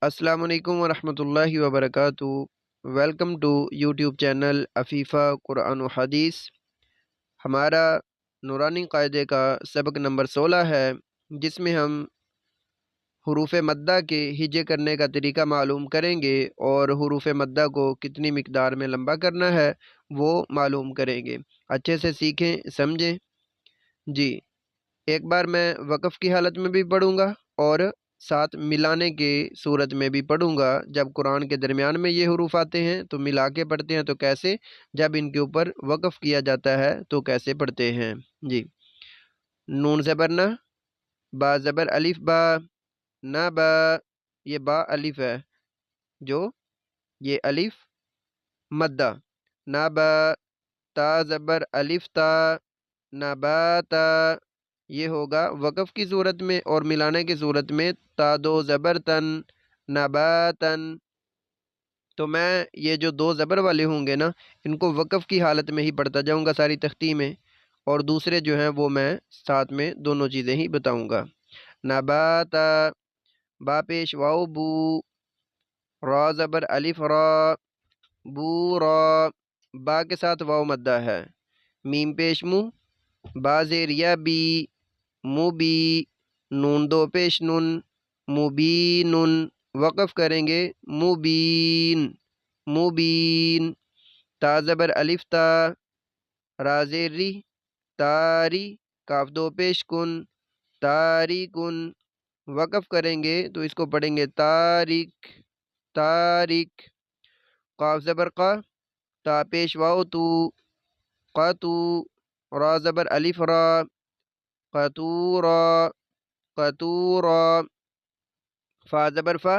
السلام علیکم ورحمۃ اللہ وبرکاتہ۔ Welcome to YouTube channel Afifa Quran و حدیث۔ ہمارا نورانی قاعدے کا سبق نمبر 16 ہے، جس میں ہم حروف مدہ کے ہجے کرنے کا طریقہ معلوم کریں گے اور حروف مدہ کو کتنی مقدار میں لمبا کرنا ہے وہ معلوم کریں گے۔ اچھے سے سیکھیں، سمجھیں۔ جی، ایک بار میں وقف کی حالت میں بھی پڑھوں گا اور ساتھ ملانے کے صورت میں بھی پڑھوں گا۔ جب قرآن کے درمیان میں یہ حروف آتے ہیں تو ملا کے پڑھتے ہیں تو کیسے، جب ان کے اوپر وقف کیا جاتا ہے تو کیسے پڑھتے ہیں۔ جی، نون زبر نہ، با زبر الف با، نہ با، یہ با الف ہے جو یہ الف مدہ، نہ با، تا زبر الف تا، نباتا، یہ ہوگا وقف کی صورت میں، اور ملانے کی صورت میں تا دو زبر تن، نباتن۔ تو میں یہ جو دو زبر والے ہوں گے نا، ان کو وقف کی حالت میں ہی پڑھتا جاؤں گا ساری تختی میں، اور دوسرے جو ہیں وہ میں ساتھ میں دونوں چیزیں ہی بتاؤں گا۔ نباتا، با پیش واو بو، را زبر الف را، بو را، با کے ساتھ واو مدہ ہے، میم پیش مو، با زیر یا بی، مبی، نون دو پیش نن، مبینن، وقف کریں گے مبین، مبین، تا زبر الف تا، را زیر ری، تاری، کاف دو پیش کن، تاریکن، وقف کریں گے تو اس کو پڑھیں گے تاریک، تاریک، قاف زبر قا، تا پیش واو تو، قطو، را زبر الف را، قطورا، قطورا، فا زبر فا،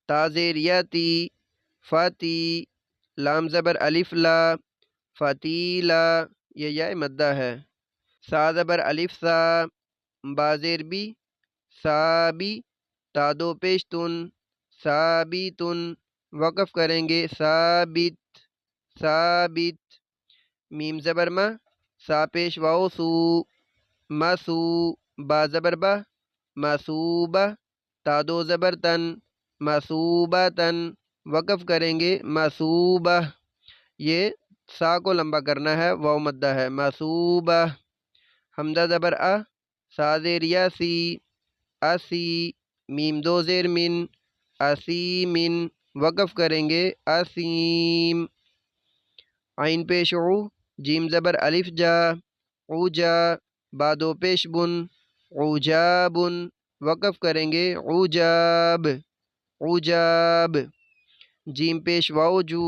تا زیر یاتی، فاتی، لام زبر الف لا، فتیلا، یہ یا مدہ ہے، سا زبر الف سا، با زیر بی، سابی، تا دو پیش تن، ثابتن، وقف کریں گے ثابت، ثابت، میم زبر ما، سا پیش واو سو، مسو، با زبر با، مسوبہ، تا دو زبر تن، مسوبتن، وقف کریں گے مسوبہ، یہ سا کو لمبا کرنا ہے، واو مدہ ہے، مسوبہ، حمزہ زبر آ، سا زیر یا سی، اسی، میم دو زیر من، اسیمن، وقف کریں گے اسیم، عین پیش عو، جیم زبر الف جا، عوجا، با دو پیش بن، عجابن، وقف کریں گے عجاب، عجاب، جیم پیش واو جو،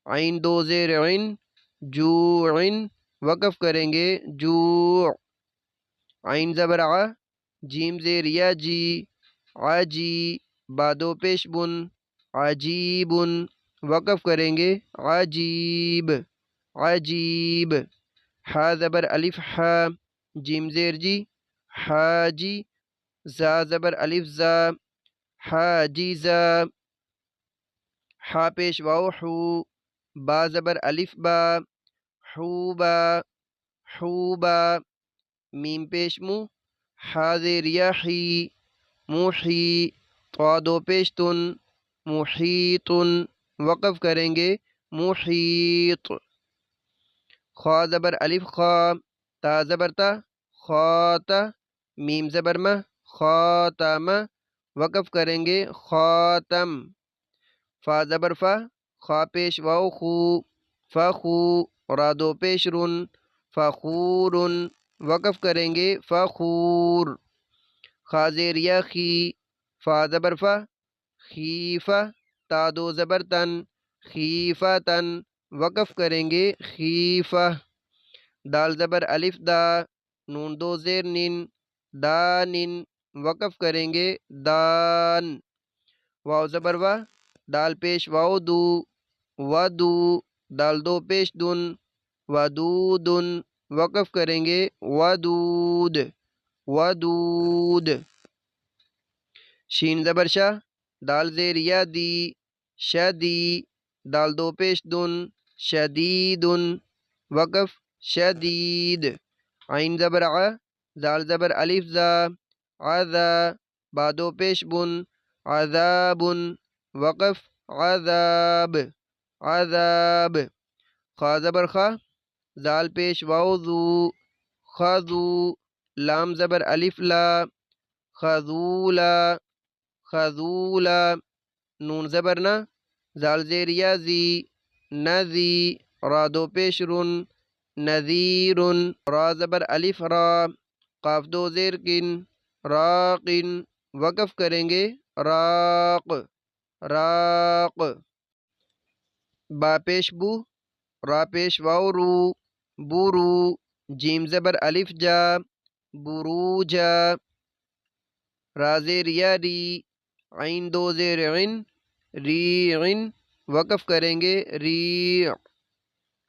عین دو زیر عن، جوعن، وقف کریں گے جوع، عین زبر ع، جیم زیر یا جی، عجی، با دو پیش بن، عجیبن، وقف کریں گے عجیب، عجیب، حا زبر الف حا، جیم زیر جی، حاجی، زا زبر الف زا، حاجزا، حا پیش واو حو، با زبر الف با، حوبا، حوبا، میم پیش مو، حا زیر یا حی، موحی، طا دو پیش تن، محیطن، وقف کریں گے محیط، خا زبر الف خا، تا زبر تا، خاتا، میم زبر ما، خاتم، وقف کریں گے خاتم، فا زبر فا، خا پیش واو خو، فخو، را دو پیش رن، فخورن، وقف کریں گے فخور، خا زیر یا خی، فا زبر فا، خیفہ، تا دو زبر تن، خیفتن، وقف کریں گے خیفہ، دال زبر الف دا، نون دو زیر نن، دانن، وقف کریں گے دان، واو زبر وا، دال پیش واو دو، ودو، دال دو پیش دن، ودودن، وقف کریں گے ودود، ودود، شین زبر شا، دال زیر یا دی، شدی، دال دو پیش دن، شدیدن، وقف شدید، عین زبر ع، دال زبر الف زا، عذا، با دو پیش بن، عذاب وقف عذاب عذاب خا زبر خا زال پیش واو ذو خذو لام زبر الف لا خذولا خذولا نون زبر نا زال زیر یا زی نذی را دو پیش رن نذیر را زبر الف را قاف دو زیر کن راقن وقف کریں گے راق راق با پیش بو را پیش واو رو بورو جیم زبر الف جا بروجا را زیر یا ری عین دو زیر عن ریعن وقف کریں گے ریع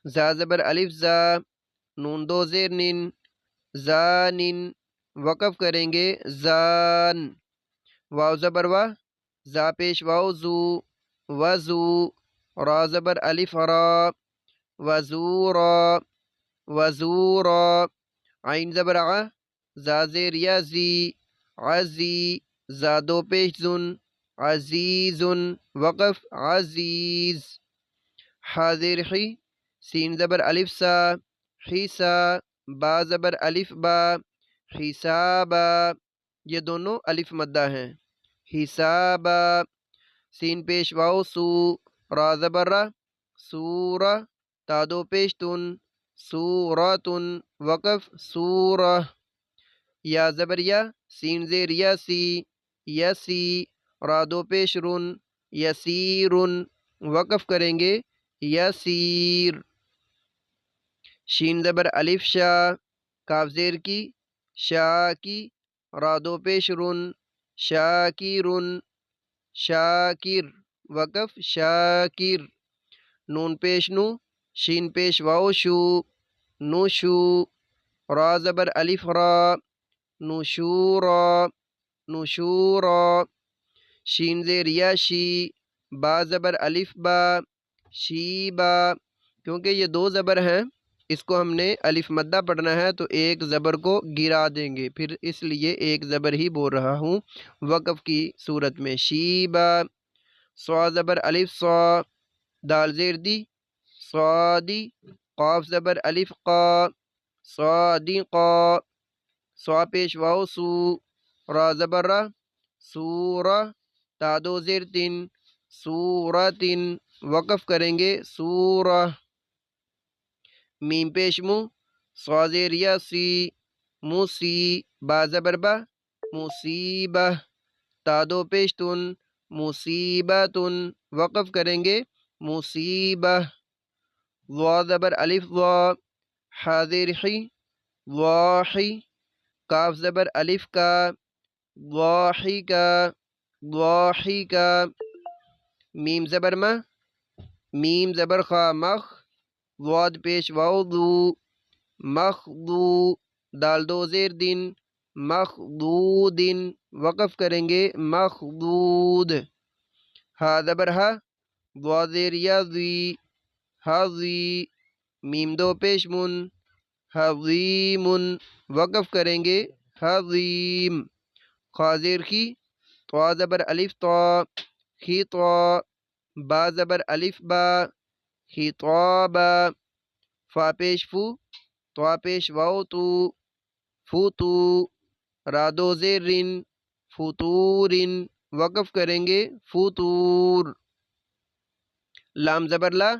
زا زبر الف زا نون دو زیر نن زانن وقف کریں گے زان واو زبر وا زا پیش واو زو وزو را زبر الف را وزورا وزورا عین زبر ع زا زیر یا زی عزی زا دو پیش زن عزیز وقف عزیز حاضر حی سین زبر الف سا حیسا با زبر الف با حسابا یہ دونوں الف مدہ ہیں حسابا سین پیش واو سو را زبر را سورہ تا دو پیش تن سورتن وقف سورہ یا زبر یا سین زیر یسی یسی را دو پیش رن یسیرن وقف کریں گے یسیر شین زبر الف شا کاف زیر کی شا کی را دو پیش رن شاکرن شاکر وقف شاکر نون پیش نو شین پیش واو شو نوشو را زبر الف را نشورا نشورا شین زیر یا شی با زبر الف با شیبا کیونکہ یہ دو زبر ہیں اس کو ہم نے الف مدہ پڑھنا ہے تو ایک زبر کو گرا دیں گے پھر اس لیے ایک زبر ہی بول رہا ہوں وقف کی صورت میں شیبا صا زبر الف صا دال زیر دی صادی قاف زبر الف قا صادقا صا پیش واو سو را زبر را سورہ تا دو زیر تن سورتن وقف کریں گے سورہ میم پیش مو صا زیر یا سی موسی با زبر با مصیبہ تا دو پیش تن مصیبتن وقف کریں گے مصیبہ ضا زبر الف ضا حاضر حی ضاحی کاف زبر الف کا ضاحکا ضاحکا میم زبر ما میم زبر خا مخ ضاد پیش واو ذو مخضو دال دو زیر دن مخضودن وقف کریں گے مخضود ہا زبر ہا ضا زیر یا ذی حضی میم دو پیش من حظیم وقف کریں گے حظیم خا زیر خی طا زبر الف طا خطا با زبر الف با خطابا فا پیش فو طا پیش واو تو فتو را دو زیر رن فطورن وقف کریں گے فطور لام زبر لا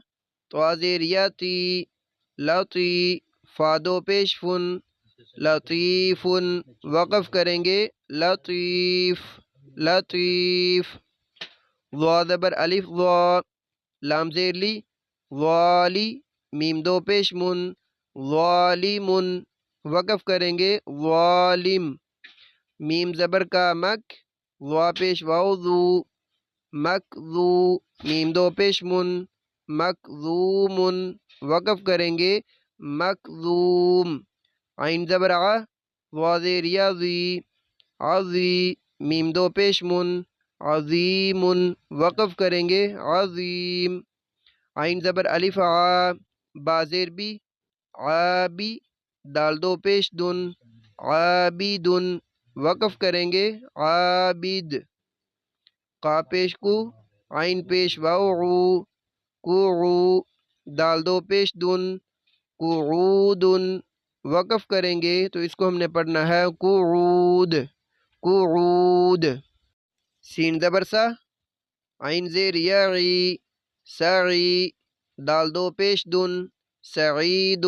طا زیر یا تی لطی فا دو پیش فن لطیفن وقف کریں گے لطیف لطیف ضا زبر الف ضا لام زیر لی ظالی میم دو پیش من ظالمن وقف کریں گے ظالم میم زبر کا مک ضا پیش واو ذو مکذو میم دو پیش من مکذومن وقف کریں گے مکذوم عین زبر ع ضا زیر یا ذی عظی میم دو پیش من عظیمن وقف کریں گے عظیم عین زبر الف ع با زیر بی عابی دال دو پیش دن عابدن وقف کریں گے عابد قا پیش کو، عین پیش واو عو، قوعو، دال دو پیش دن، قعود، وقف کریں گے تو اس کو ہم نے پڑھنا ہے قعود، قعود۔ سین زبر سا، عین زیر یعی، سعی، دال دو پیش دن، سعید،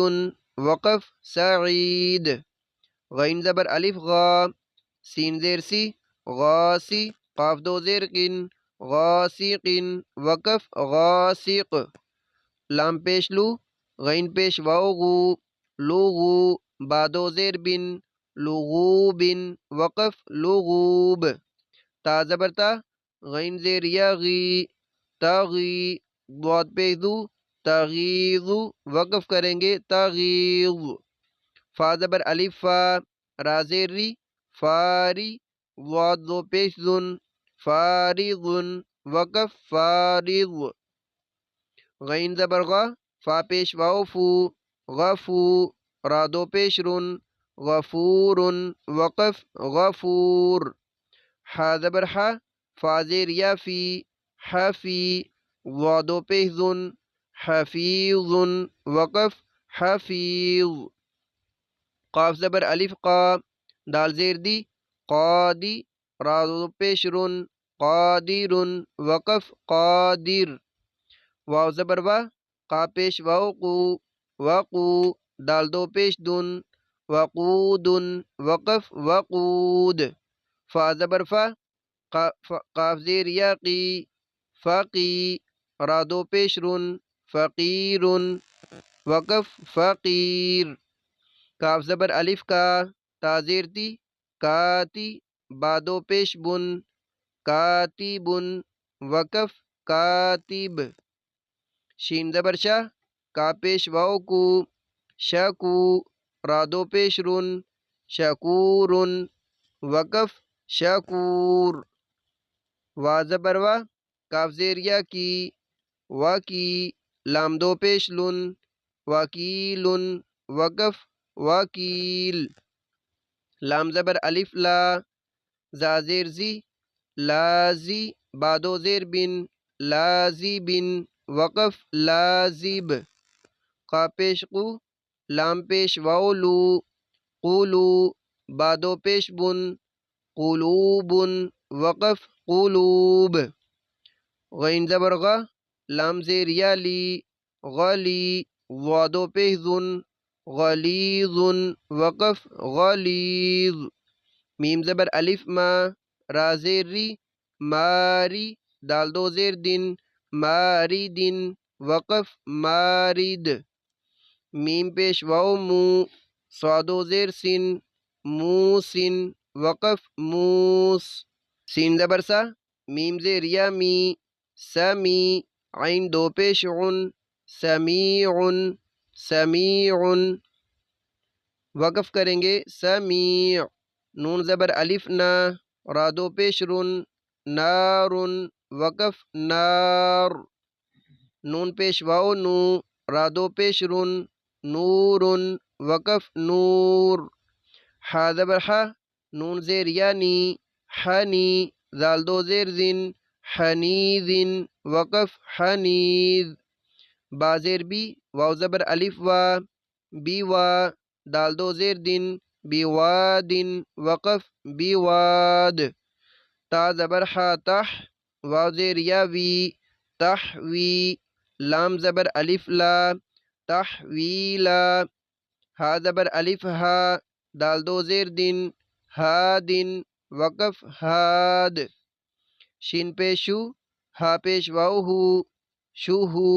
وقف سعید۔ غین زبر الف غا، سین زیر سی، غاسی، قاف دو زیر قن، غاسق، وقف غاسق۔ لام پیش لو، غین پیش واو غو، لغو، با دو زیر بن، لغوب، وقف لغوب۔ تا زبر تا، غین زیر یغی، تغی، ضاد پیش دو، تغیظ، وقف کریں گے تغیظ۔ فا زبر الف فا، را زیر ری، فاری، ضاد دو پیش ذن، فارض، وقف فارض۔ غین زبر غا، فا پیش واو فو، غفو، را دو پیش رن، غفور، وقف غفور۔ حا زبر حا، فا زیر یا فی، حفی، وا دو پیش ذن، حفیظ، وقف حفیظ۔ قاف زبر الف قا، دال زیر دی، قادی، را دو پیش رن، قادر، وقف قادر۔ واو زبر وا، قا پیش واو قو، وقو، دال دو پیش دن، وقود، وقف وقود۔ فا زبر فا، قاف زیر یا قی، فقی، را دو پیش رن، فقیر، وقف فقیر۔ کاف زبر الف کا، تا زیر تی، کاتی، با دو پیش بن، کاتب، وقف کاتب۔ شین زبر شا، کا پیش واو کو، شکو، را دو پیش رن، شکور، وقف شکور۔ وا زبر وا، کاف زیر یا کی، وکی، لام دو پیش لن، وکیل، وقف وکیل۔ لام زبر الف لا، زا زیر زی، لازی، با دو زیر بن، لازب، وقف لازب۔ قا پیش قو، لام پیش واو لو، قولو، با دو پیش بن، قلوب، وقف قلوب۔ غین زبر غا، لام زیر یا لی، غلی، وا دو پیش ذن، غلیظ، وقف غلیظ۔ میم زبر الف ما، را زیر ری، ماری، دال دو زیر دن، مارد، وقف مارد۔ میم پیش واو مو، صادو زیر سن، موسن، وقف موس۔ سین زبر سا، میم زیر یا می، سمی، عین دو پیش عن، سمیع، سمیع، وقف کریں گے سمیع۔ نون زبر الف نا، را دو پیش رن، نار، وقف نار۔ نون پیش واو نو، را دو پیش رن، نور، وقف نور۔ حا زبر حا، نون زیر یا نی، حنی، ذال دو زیر زن، حنیذ، وقف حنیذ۔ با زیر بی، واو زبر الف وا، بی وا، دال دو زیر دن، بواد، وقف بواد۔ تا زبر حا تح، واو زیر یا وی، تحوی، لام زبر الف لا، تحویلا۔ ہا زبر الف ہا، دال دو زیر دن، ہاد، وقف ہاد۔ شین پیش شو، ہا پیش واو ہو، شوہو،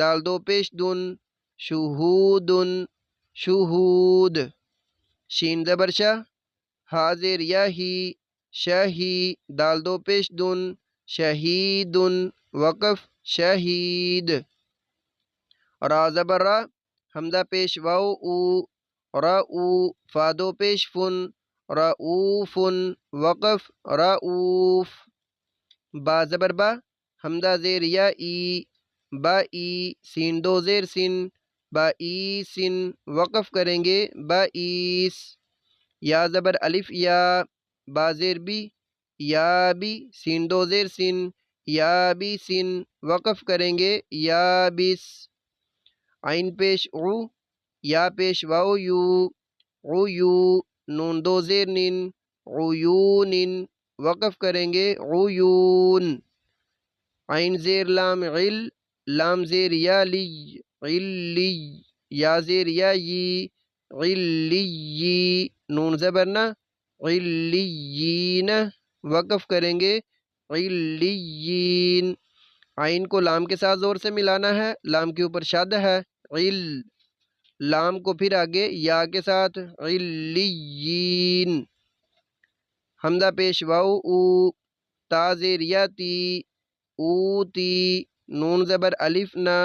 دال دو پیش دن، شہود، شہود۔ شین زبر شا، ہا زیر یا ہی، شاہی، دال دو پیش دن، شہید، وقف شہید۔ را زبر را، حمزہ پیش واو او، راؤ، فا دو پیش فن، رؤوف، وقف رؤوف۔ با زبر با، حمزہ زیر یا ای، بائی، سین دو زیر سن، بائیسن، وقف کریں گے بائیس۔ یا زبر الف یا، با زیر بی، یا بھی سین دو زیر سین، یا بھی سین وقف کریں گے یا بس، عین پیش او، یا پیش واو یو، او یو، نون دو زیر نین، عیون، وقف کریں گے عیون، عین زیر لام عل، لام زیر یا لی، علی، یا زیر یا یی، علی، نون زبر نا، علیین، وقف کریں گے علیین، عین کو لام کے ساتھ زور سے ملانا ہے، لام کے اوپر شد ہے، عل، لام کو پھر آگے یا کے ساتھ، علیین، حمزہ پیش واو او، تا زیر یا تی، اوتی، نون زبر الف نا،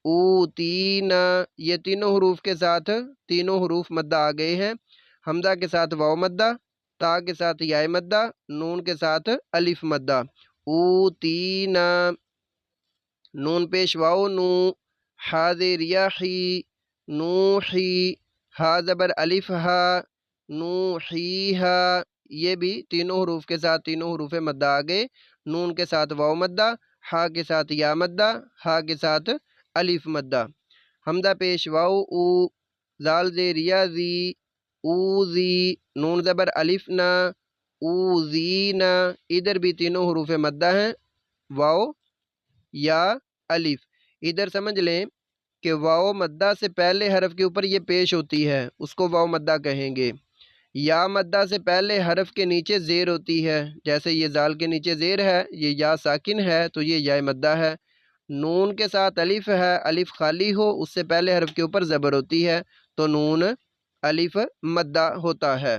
اوتینا، یہ تینوں حروف کے ساتھ تینوں حروف مدہ آ گئے ہیں، حمزہ کے ساتھ واو مدہ، تا کے ساتھ یا مدہ، نون کے ساتھ الف مدہ، اوتینا، نون پیش واو نو، ہا زیر یا حی، نوحی، ہا زبر الف ہا، نوحیہا، یہ بھی تینوں حروف کے ساتھ تینوں حروف مدہ آ گئے، نون کے ساتھ واو مدہ، ہا کے ساتھ یا مدہ، ہا کے ساتھ الف مدہ، حمزہ پیش واو او، زال زیر یا زی، اوزی، نون زبر الف نا، اوزینا، ادھر بھی تینوں حروف مدہ ہیں، واو یا الف، ادھر سمجھ لیں کہ واو مدہ سے پہلے حرف کے اوپر یہ پیش ہوتی ہے، اس کو واو مدہ کہیں گے، یا مدہ سے پہلے حرف کے نیچے زیر ہوتی ہے، جیسے یہ زال کے نیچے زیر ہے، یہ یا ساکن ہے تو یہ یا مدہ ہے، نون کے ساتھ الف ہے، الف خالی ہو اس سے پہلے حرف کے اوپر زبر ہوتی ہے تو نون الف مدہ ہوتا ہے۔